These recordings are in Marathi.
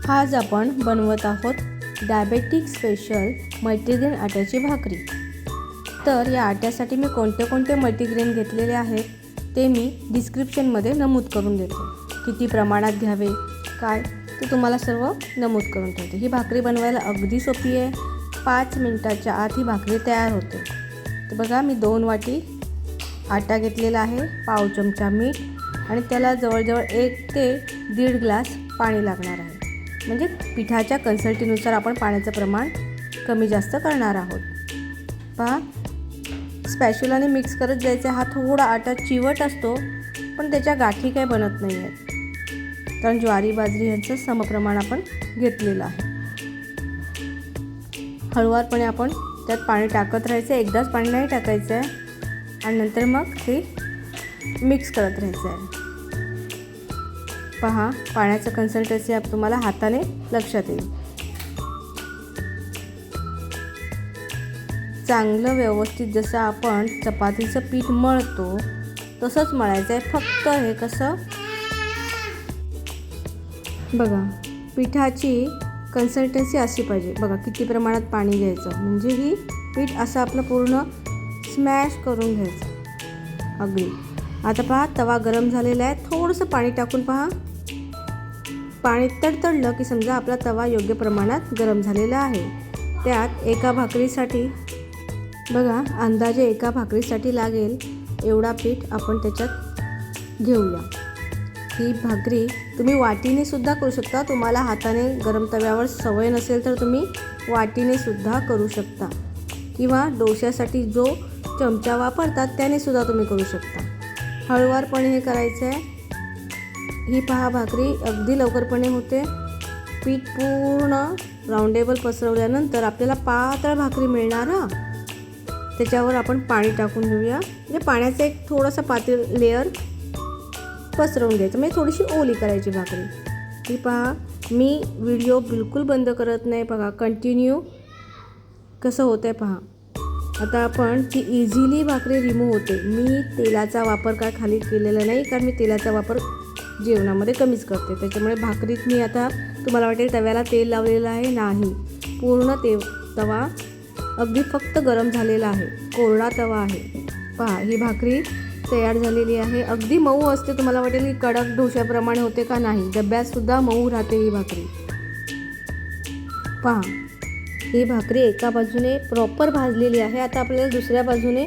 आज आपण बनवत आहोत डायबेटिक स्पेशल मल्टीग्रेन आट्याची भाकरी। तर या आट्यासाठी मी कोणते कोणते मल्टीग्रेन घेतलेले आहेत ते मी डिस्क्रिप्शनमध्ये नमूद करून देतो। किती प्रमाणात घ्यावे काय ते तुम्हाला सर्व नमूद करून ठेवते। ही भाकरी बनवायला अगदी सोपी आहे। 5 मिनिटाच्या आत ही भाकरी तयार होते। तर बघा मी 2 वाटी आटा घेतलेला आहे, पाव चमचा मीठ आणि त्याला जवळजवळ 1 ते 1.5 ग्लास पाणी लागणार आहे। म्हणजे पिठाच्या कन्सिस्टन्सीनुसार आपण पाण्याचं प्रमाण कमी जास्त करणार आहोत। पहा स्पॅच्युलाने मिक्स करत जायचं। हा थोडा आटा चिवट असतो पण त्याच्या गाठी काय बनत नाही आहेत, कारण ज्वारी बाजरी यांचं समप्रमाण आपण घेतलेलं आहे। हळूवारपणे आपण त्यात पाणी टाकत राहायचं, एकदाच पाणी नाही टाकायचं आहे आणि नंतर मग ते मिक्स करत राहायचं आहे। पहा पाण्याचं कन्सिस्टन्सी आप तुम्हाला हाताने लक्षात येईल। चांगलं व्यवस्थित जसं आपण चपातीचं पीठ मळतो तसंच मळायचं आहे। फक्त हे कसं बघा पिठाची कन्सिस्टन्सी अशी पाहिजे। बघा किती प्रमाणात पाणी घ्यायचं, म्हणजे ही पीठ असं आपलं पूर्ण स्मॅश करून घ्यायचं अगदी। आता पहा तवा गरम झालेला आहे, थोडंसं पाणी टाकून पहा। पाणी तडतडलं की समजा आपला तवा योग्य प्रमाणात गरम झालेला आहे। त्यात एका भाकरीसाठी बघा अंदाजे एका भाकरीसाठी लागेल एवढा पीठ आपण त्याच्यात घेऊया। ही भाकरी तुम्ही वाटीने सुद्धा करू शकता। तुम्हाला हाताने गरम तव्यावर सवय नसेल तर तुम्ही वाटीने सुद्धा करू शकता, किंवा डोश्यासाठी जो चमचा वापरतात त्याने सुद्धा तुम्ही करू शकता। हळूवारपणे हे करायचं आहे। ही पहा भाकरी अगदी लवकरपणे होते। पीठ पूर्ण राउंडेबल पसरवल्यानंतर आपल्याला पातळ भाकरी मिळणार। त्याच्यावर आपण पाणी टाकून घेऊया, म्हणजे पाण्याचं एक थोडासा पातळ लेअर पसरवून घ्यायचं, म्हणजे थोडीशी ओली करायची भाकरी। ही पहा मी व्हिडिओ बिलकुल बंद करत नाही, बघा कंटिन्यू कसं होतं आहे पहा। आता आपण ती इझिली भाकरी रिमूव्ह होते। मी तेलाचा वापर काय खाली केलेला नाही, कारण मी तेलाचा वापर जेवणामध्ये कमीच करते। त्याच्यामुळे भाकरीत मी आता तुम्हाला वाटेल तव्याला तेल लावलेलं आहे, नाही, पूर्ण तवा अगदी फक्त गरम झालेला आहे, कोरडा तवा आहे। पहा ही भाकरी तयार झालेली आहे। अगदी मऊ असते, तुम्हाला वाटेल की कडक डोश्याप्रमाणे होते का, नाही, डब्यातसुद्धा मऊ राहते ही भाकरी। पहा ही भाकरी एका बाजूने प्रॉपर भाजलेली आहे। आता आपल्याला दुसऱ्या बाजूने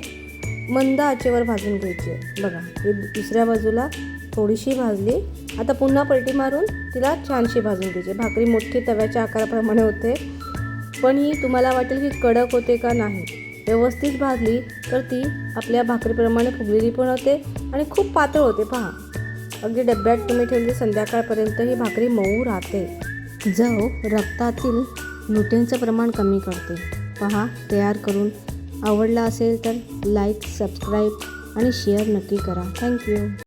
मंद आचेवर भाजून घ्यायची आहे। बघा ही दुसऱ्या बाजूला थोडीशी भाजली, आता पुन्हा पलटी मारून तिला छानशी भाजून घ्यायची। भाकरी मोठी तव्याच्या आकाराप्रमाणे होते, पण ही तुम्हाला वाटेल की कडक होते का, नाही, व्यवस्थित भाजली तर ती आपल्या भाकरीप्रमाणे फुगलेली पण होते आणि खूप पातळ होते। पहा अगदी डब्यात तुम्ही ठेवली संध्याकाळपर्यंत ही भाकरी मऊ राहते। जो रक्तातील ग्लुटेनचं प्रमाण कमी करते। पहा तयार करून आवडला असेल तर लाईक, सबस्क्राईब आणि शेअर नक्की करा। थँक्यू।